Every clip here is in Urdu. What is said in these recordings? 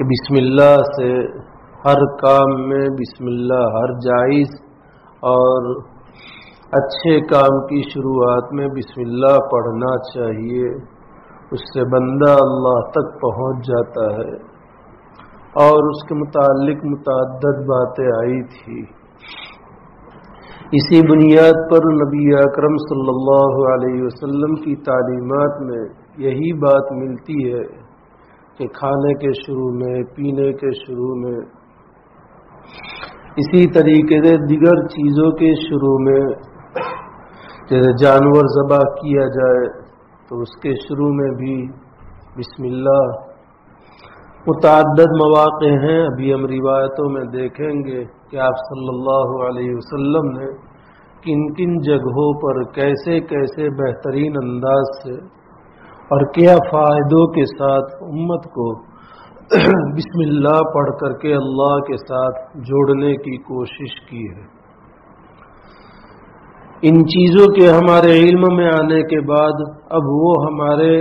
کہ بسم اللہ سے ہر کام میں بسم اللہ ہر جائز، اور اچھے کام کی شروعات میں بسم اللہ پڑھنا چاہیے، اس سے بندہ اللہ تک پہنچ جاتا ہے۔ اور اس کے متعلق متعدد باتیں آئی تھی۔ اسی بنیاد پر نبی اکرم صلی اللہ علیہ وسلم کی تعلیمات میں یہی بات ملتی ہے کہ کھانے کے شروع میں، پینے کے شروع میں، اسی طریقے سے دیگر چیزوں کے شروع میں، جیسے جانور ذبح کیا جائے تو اس کے شروع میں بھی بسم اللہ۔ متعدد مواقع ہیں، ابھی ہم روایتوں میں دیکھیں گے کہ آپ صلی اللہ علیہ وسلم نے کن کن جگہوں پر کیسے کیسے بہترین انداز سے اور کیا فائدوں کے ساتھ امت کو بسم اللہ پڑھ کر کے اللہ کے ساتھ جوڑنے کی کوشش کی ہے۔ ان چیزوں کے ہمارے علم میں آنے کے بعد اب وہ ہمارے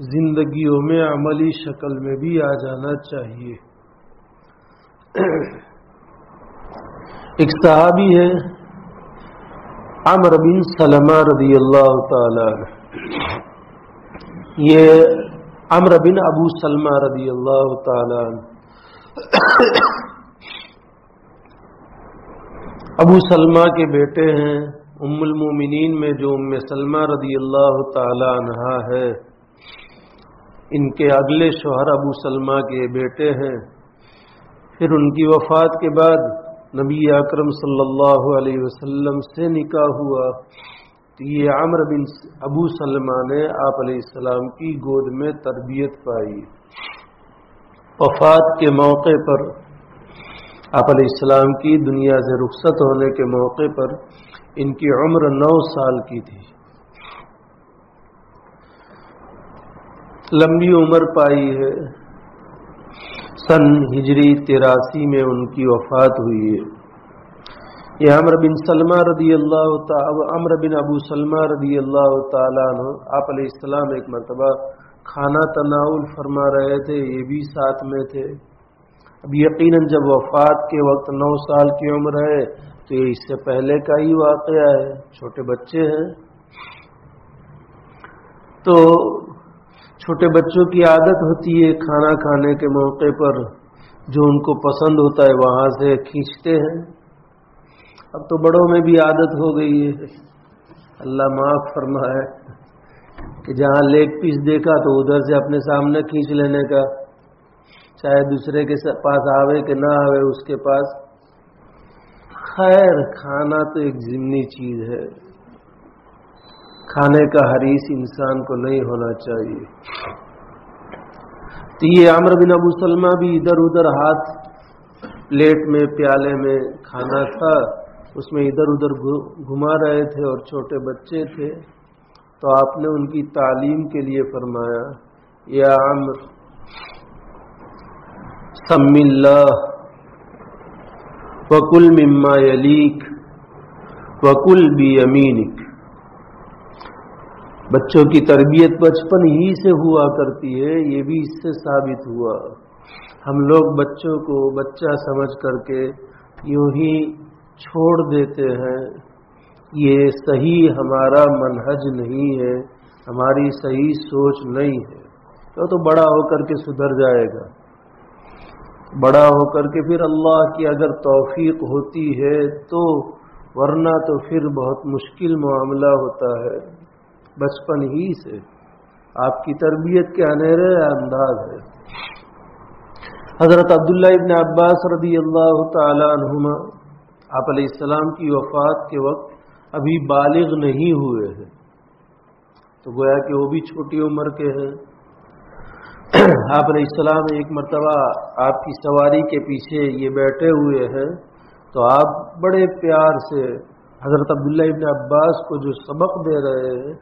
زندگیوں میں عملی شکل میں بھی آ جانا چاہیے۔ ایک صحابی ہے عمرو بن سلمہ رضی اللہ تعالی عنہ، یہ عمرو بن ابو سلمہ رضی اللہ تعالی عنہ ابو سلمہ کے بیٹے ہیں۔ ام المومنین میں جو ام سلمہ رضی اللہ تعالی عنہا ہے، ان کے اگلے شوہر ابو سلمہ کے بیٹے ہیں۔ پھر ان کی وفات کے بعد نبی اکرم صلی اللہ علیہ وسلم سے نکاح ہوا، تو یہ عمرو بن ابو سلمہ نے آپ علیہ السلام کی گود میں تربیت پائی۔ وفات کے موقع پر، آپ علیہ السلام کی دنیا سے رخصت ہونے کے موقع پر ان کی عمر 9 سال کی تھی۔ لمبی عمر پائی ہے۔ سن ہجری 83 میں ان کی وفات ہوئی ہے۔ یہ عمرو بن سلمہ رضی اللہ تعالی عمرو بن ابو سلمہ رضی اللہ تعالیٰ عنہ آپ علیہ السلام ایک مرتبہ کھانا تناول فرما رہے تھے، یہ بھی ساتھ میں تھے۔ اب یقیناً جب وفات کے وقت 9 سال کی عمر ہے تو یہ اس سے پہلے کا ہی واقعہ ہے، چھوٹے بچے ہیں۔ تو چھوٹے بچوں کی عادت ہوتی ہے کھانا کھانے کے موقع پر جو ان کو پسند ہوتا ہے وہاں سے کھینچتے ہیں۔ اب تو بڑوں میں بھی عادت ہو گئی ہے، اللہ معاف فرمائے، کہ جہاں لیگ پیس دیکھا تو ادھر سے اپنے سامنے کھینچ لینے کا، چاہے دوسرے کے پاس آوے کہ نہ آوے اس کے پاس۔ خیر، کھانا تو ایک ضمنی چیز ہے، کھانے کا حریص انسان کو نہیں ہونا چاہیے۔ تو یہ عمرو بن ابو سلمہ بھی ادھر ادھر ہاتھ پلیٹ میں پیالے میں کھانا تھا، اس میں ادھر ادھر گھما رہے تھے اور چھوٹے بچے تھے، تو آپ نے ان کی تعلیم کے لیے فرمایا، یا عمرو سم اللہ وکل مما یلیک وکل بیمینک۔ بچوں کی تربیت بچپن ہی سے ہوا کرتی ہے، یہ بھی اس سے ثابت ہوا۔ ہم لوگ بچوں کو بچہ سمجھ کر کے یوں ہی چھوڑ دیتے ہیں، یہ صحیح ہمارا منہج نہیں ہے، ہماری صحیح سوچ نہیں ہے۔ تو بڑا ہو کر کے سدھر جائے گا، بڑا ہو کر کے پھر اللہ کی اگر توفیق ہوتی ہے تو، ورنہ تو پھر بہت مشکل معاملہ ہوتا ہے۔ بچپن ہی سے آپ کی تربیت کے انہرے انداز ہے۔ حضرت عبداللہ ابن عباس رضی اللہ تعالی عنہما آپ علیہ السلام کی وفات کے وقت ابھی بالغ نہیں ہوئے ہیں، تو گویا کہ وہ بھی چھوٹی عمر کے ہیں۔ آپ علیہ السلام ایک مرتبہ آپ کی سواری کے پیچھے یہ بیٹھے ہوئے ہیں، تو آپ بڑے پیار سے حضرت عبداللہ ابن عباس کو جو سبق دے رہے ہیں،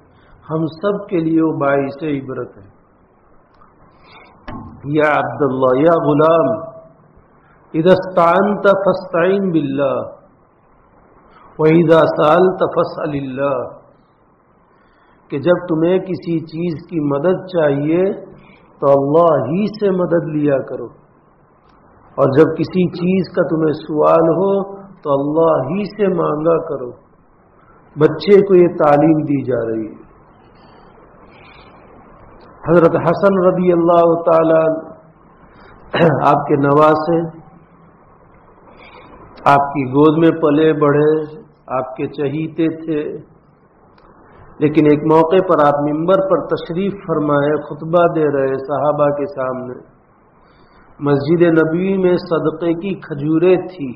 ہم سب کے لیے وہ باعث عبرت ہے۔ یا عبداللہ، یا غلام، اذا استعنت فاستعن باللہ وَإِذَا سَأَلْتَ فَاسْأَلِ اللَّهِ، کہ جب تمہیں کسی چیز کی مدد چاہیے تو اللہ ہی سے مدد لیا کرو، اور جب کسی چیز کا تمہیں سوال ہو تو اللہ ہی سے مانگا کرو. بچے کو یہ تعلیم دی جا رہی ہے. حضرت حسن رضی اللہ تعالی آپ کے نواسے، آپ کی گود میں پلے بڑھے، آپ کے چہیتے تھے، لیکن ایک موقع پر آپ منبر پر تشریف فرمائے، خطبہ دے رہے صحابہ کے سامنے. مسجد نبوی میں صدقے کی کھجوریں تھی.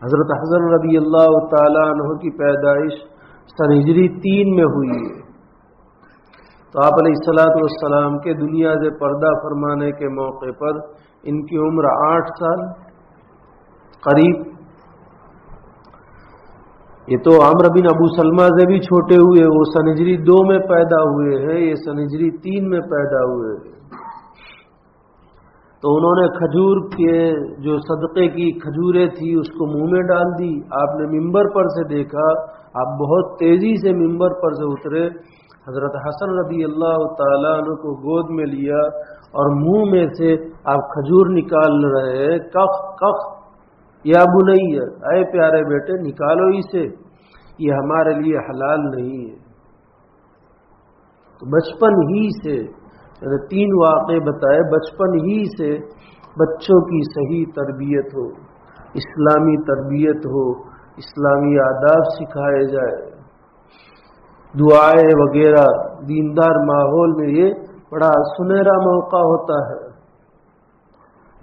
حضرت حسن رضی اللہ تعالی عنہ کی پیدائش سن ہجری 3 میں ہوئی ہے. تو آپ علیہ الصلوۃ والسلام کے دنیا سے پردہ فرمانے کے موقع پر ان کی عمر 8 سال قریب. یہ تو عمرو بن ابو سلمہ سے بھی چھوٹے ہوئے، وہ سن ہجری 2 میں پیدا ہوئے ہیں، یہ سن ہجری 3 میں پیدا ہوئے ہیں. تو انہوں نے کھجور کے جو صدقے کی کھجوریں تھی اس کو منہ میں ڈال دی. آپ نے ممبر پر سے دیکھا، آپ بہت تیزی سے ممبر پر سے اترے، حضرت حسن رضی اللہ تعالیٰ عنہ کو گود میں لیا اور منہ میں سے آپ کھجور نکال رہے. کخ کخ یا بنیہ، اے پیارے بیٹے نکالو اسے، یہ ہمارے لیے حلال نہیں ہے. تو بچپن ہی سے 3 واقعے بتائے، بچپن ہی سے بچوں کی صحیح تربیت ہو، اسلامی تربیت ہو، اسلامی آداب سکھائے جائے، دعائیں وغیرہ. دیندار ماحول میں یہ بڑا سنہرا موقع ہوتا ہے.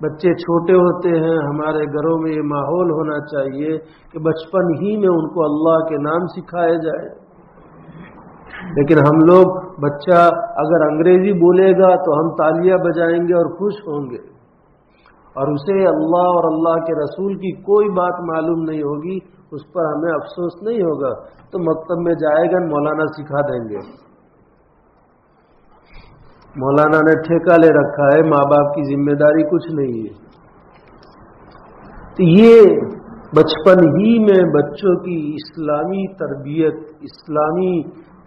بچے چھوٹے ہوتے ہیں، ہمارے گھروں میں یہ ماحول ہونا چاہیے کہ بچپن ہی میں ان کو اللہ کے نام سکھائے جائے. لیکن ہم لوگ بچہ اگر انگریزی بولے گا تو ہم تالیاں بجائیں گے اور خوش ہوں گے، اور اسے اللہ اور اللہ کے رسول کی کوئی بات معلوم نہیں ہوگی، اس پر ہمیں افسوس نہیں ہوگا. تو مکتب میں جائے گا، مولانا سکھا دیں گے. مولانا نے ٹھیکہ لے رکھا ہے، ماں باپ کی ذمہ داری کچھ نہیں ہے. تو یہ بچپن ہی میں بچوں کی اسلامی تربیت، اسلامی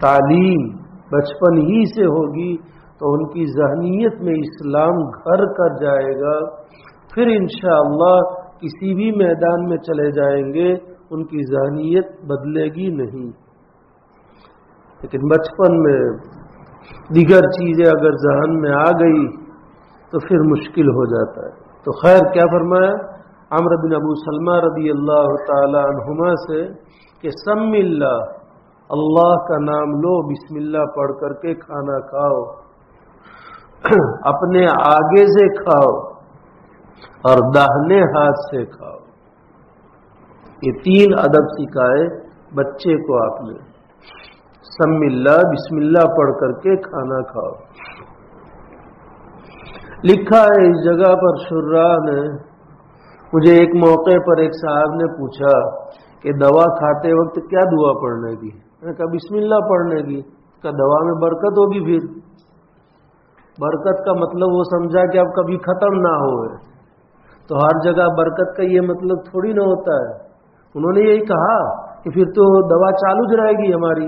تعلیم بچپن ہی سے ہوگی تو ان کی ذہنیت میں اسلام گھر کر جائے گا. پھر انشاءاللہ کسی بھی میدان میں چلے جائیں گے ان کی ذہنیت بدلے گی نہیں. لیکن بچپن میں دیگر چیزیں اگر ذہن میں آ گئی تو پھر مشکل ہو جاتا ہے. تو خیر کیا فرمایا عمرو بن ابو سلمہ رضی اللہ تعالی عنہما سے کہ سم اللہ، اللہ کا نام لو، بسم اللہ پڑھ کر کے کھانا کھاؤ، اپنے آگے سے کھاؤ اور داہنے ہاتھ سے کھاؤ. یہ 3 ادب سکھائے بچے کو آپ نے. سم اللہ، بسم اللہ پڑھ کر کے کھانا کھاؤ. لکھا ہے اس جگہ پر شراح نے، مجھے ایک موقع پر ایک صاحب نے پوچھا کہ دوا کھاتے وقت کیا دعا پڑھنے کی؟ میں نے کہا بسم اللہ پڑھنے کی. کہ دوا میں برکت ہوگی. پھر برکت کا مطلب وہ سمجھا کہ اب کبھی ختم نہ ہوئے. تو ہر جگہ برکت کا یہ مطلب تھوڑی نہ ہوتا ہے. انہوں نے یہی کہا کہ پھر تو دوا چالو رہے گی ہماری.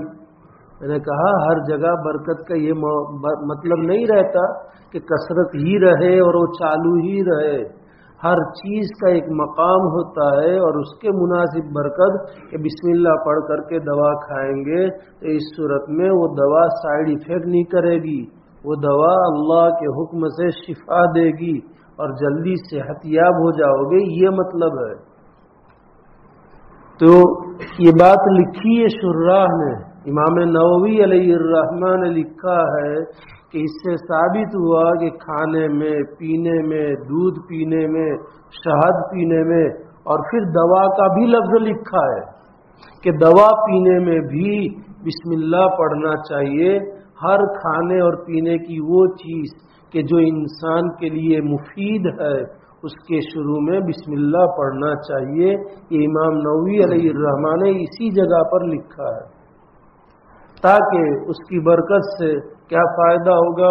میں نے کہا ہر جگہ برکت کا یہ مطلب نہیں رہتا کہ کثرت ہی رہے اور وہ چالو ہی رہے. ہر چیز کا ایک مقام ہوتا ہے اور اس کے مناسب برکت کہ بسم اللہ پڑھ کر کے دوا کھائیں گے تو اس صورت میں وہ دوا سائیڈ ایفیکٹ نہیں کرے گی، وہ دوا اللہ کے حکم سے شفا دے گی اور جلدی صحت یاب ہو جاؤ گے. یہ مطلب ہے. تو یہ بات لکھی ہے شراح نے. امام نووی علیہ الرحمہ نے لکھا ہے کہ اس سے ثابت ہوا کہ کھانے میں، پینے میں، دودھ پینے میں، شہد پینے میں، اور پھر دوا کا بھی لفظ لکھا ہے کہ دوا پینے میں بھی بسم اللہ پڑھنا چاہیے. ہر کھانے اور پینے کی وہ چیز کہ جو انسان کے لیے مفید ہے اس کے شروع میں بسم اللہ پڑھنا چاہیے. یہ امام نووی علیہ الرحمہ نے اسی جگہ پر لکھا ہے تاکہ اس کی برکت سے کیا فائدہ ہوگا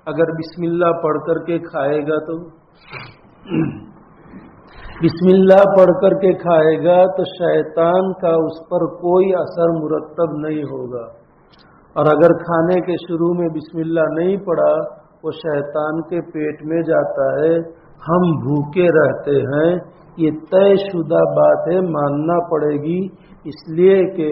اگر بسم اللہ پڑھ کر کے کھائے گا. تو بسم اللہ پڑھ کر کے کھائے گا تو شیطان کا اس پر کوئی اثر مرتب نہیں ہوگا. اور اگر کھانے کے شروع میں بسم اللہ نہیں پڑھا وہ شیطان کے پیٹ میں جاتا ہے ہم بھوکے رہتے ہیں، یہ طے شدہ بات ہے، ماننا پڑے گی، اس لیے کہ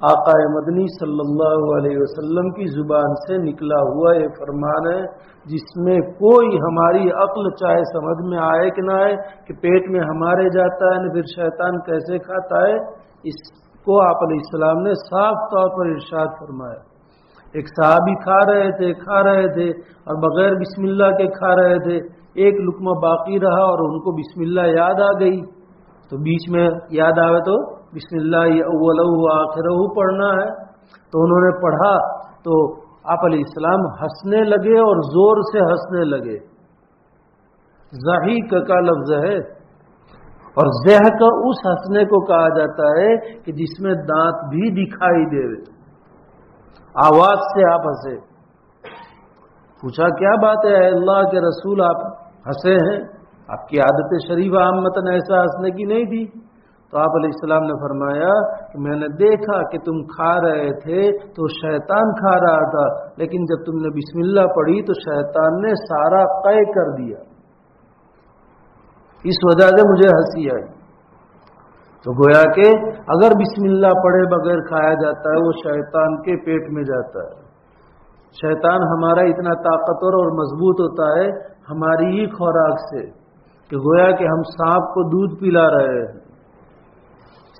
آقا مدنی صلی اللہ علیہ وسلم کی زبان سے نکلا ہوا یہ فرمان ہے، جس میں کوئی ہماری عقل چاہے سمجھ میں آئے کہ نہ آئے کہ پیٹ میں ہمارے جاتا ہے نہ پھر شیطان کیسے کھاتا ہے، اس کو آپ علیہ السلام نے صاف طور پر ارشاد فرمایا۔ ایک صحابی کھا رہے تھے اور بغیر بسم اللہ کے کھا رہے تھے، ایک لقمہ باقی رہا اور ان کو بسم اللہ یاد آ گئی، تو بیچ میں یاد آوے تو بسم اللہ اولہ آخرہ پڑھنا ہے، تو انہوں نے پڑھا تو آپ علیہ السلام ہنسنے لگے اور زور سے ہنسنے لگے۔ ضحیک کا لفظ ہے، اور ضحک اس ہنسنے کو کہا جاتا ہے کہ جس میں دانت بھی دکھائی دے، آواز سے آپ ہنسے۔ پوچھا کیا بات ہے اللہ کے رسول، آپ ہنسے ہیں؟ آپ کی عادت شریف عامتاً ایسا ہنسنے کی نہیں تھی۔ تو آپ علیہ السلام نے فرمایا کہ میں نے دیکھا کہ تم کھا رہے تھے تو شیطان کھا رہا تھا، لیکن جب تم نے بسم اللہ پڑھی تو شیطان نے سارا قے کر دیا، اس وجہ سے مجھے ہنسی آئی۔ تو گویا کہ اگر بسم اللہ پڑھے بغیر کھایا جاتا ہے وہ شیطان کے پیٹ میں جاتا ہے۔ شیطان ہمارا اتنا طاقتور اور مضبوط ہوتا ہے ہماری ہی خوراک سے کہ گویا کہ ہم سانپ کو دودھ پلا رہے ہیں۔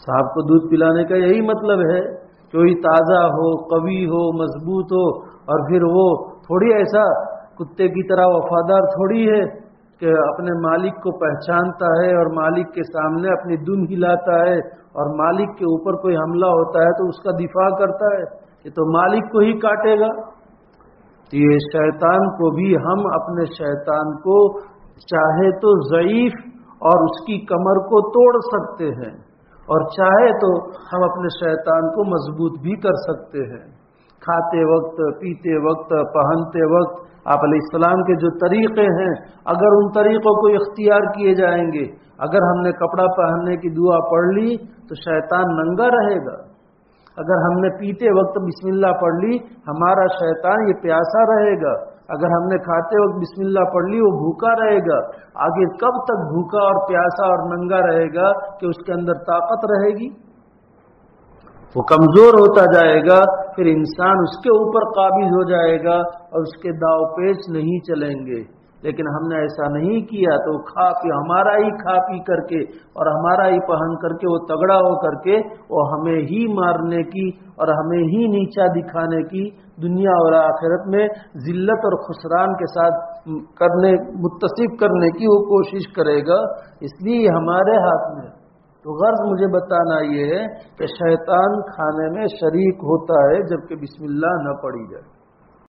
سانپ کو دودھ پلانے کا یہی مطلب ہے کہ وہی تازہ ہو، قوی ہو، مضبوط ہو، اور پھر وہ تھوڑی ایسا کتے کی طرح وفادار تھوڑی ہے کہ اپنے مالک کو پہچانتا ہے اور مالک کے سامنے اپنی دم ہلاتا ہے، اور مالک کے اوپر کوئی حملہ ہوتا ہے تو اس کا دفاع کرتا ہے، یہ تو مالک کو ہی کاٹے گا۔ تو یہ شیطان کو بھی ہم اپنے شیطان کو چاہے تو ضعیف اور اس کی کمر کو توڑ سکتے ہیں، اور چاہے تو ہم اپنے شیطان کو مضبوط بھی کر سکتے ہیں۔ کھاتے وقت، پیتے وقت، پہنتے وقت آپ علیہ السلام کے جو طریقے ہیں، اگر ان طریقوں کو اختیار کیے جائیں گے، اگر ہم نے کپڑا پہننے کی دعا پڑھ لی تو شیطان ننگا رہے گا، اگر ہم نے پیتے وقت بسم اللہ پڑھ لی ہمارا شیطان یہ پیاسا رہے گا، اگر ہم نے کھاتے وقت بسم اللہ پڑھ لی وہ بھوکا رہے گا۔ آگے کب تک بھوکا اور پیاسا اور ننگا رہے گا کہ اس کے اندر طاقت رہے گی؟ وہ کمزور ہوتا جائے گا، پھر انسان اس کے اوپر قابض ہو جائے گا اور اس کے داؤ پیچ نہیں چلیں گے۔ لیکن ہم نے ایسا نہیں کیا تو ہمارا ہی کھا پی کر کے اور ہمارا ہی پہن کر کے وہ تگڑا ہو کر کے وہ ہمیں ہی مارنے کی اور ہمیں ہی نیچا دکھانے کی، دنیا اور آخرت میں ذلت اور خسران کے ساتھ متصف کرنے کی وہ کوشش کرے گا۔ اس لیے ہمارے ہاتھ میں۔ تو غرض مجھے بتانا یہ ہے کہ شیطان کھانے میں شریک ہوتا ہے جبکہ بسم اللہ نہ پڑھی جائے۔